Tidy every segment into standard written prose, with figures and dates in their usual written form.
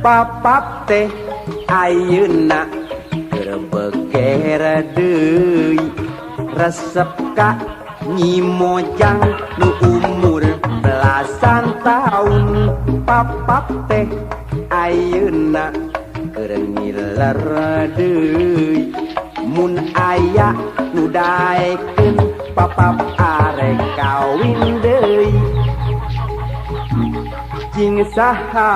papap teh ayeuna keur beger deui resep ka Nyi Mojang nu umur belasan tahun papap teh ayeuna keur ngiler deui mun aya nu daekeun papap arek kawin deui jing saha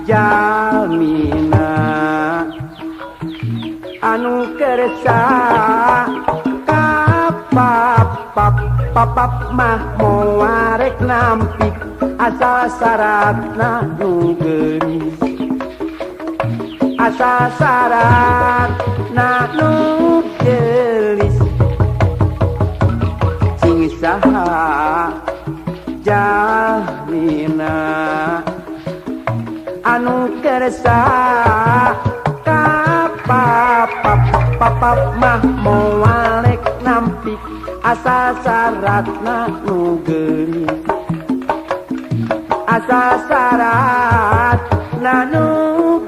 jalmina anu kersa ka papap mah moarek nampik asal syaratna nu geulis asal syaratna nu geulis jing saha jalmina anu kersa ka papap mah moalek nampik asal syaratna nu geulis asal syaratna nu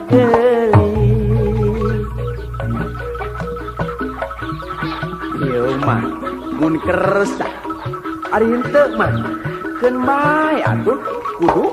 geulis ieu mah mun kersa ari henteu mah keun bae atuh kudu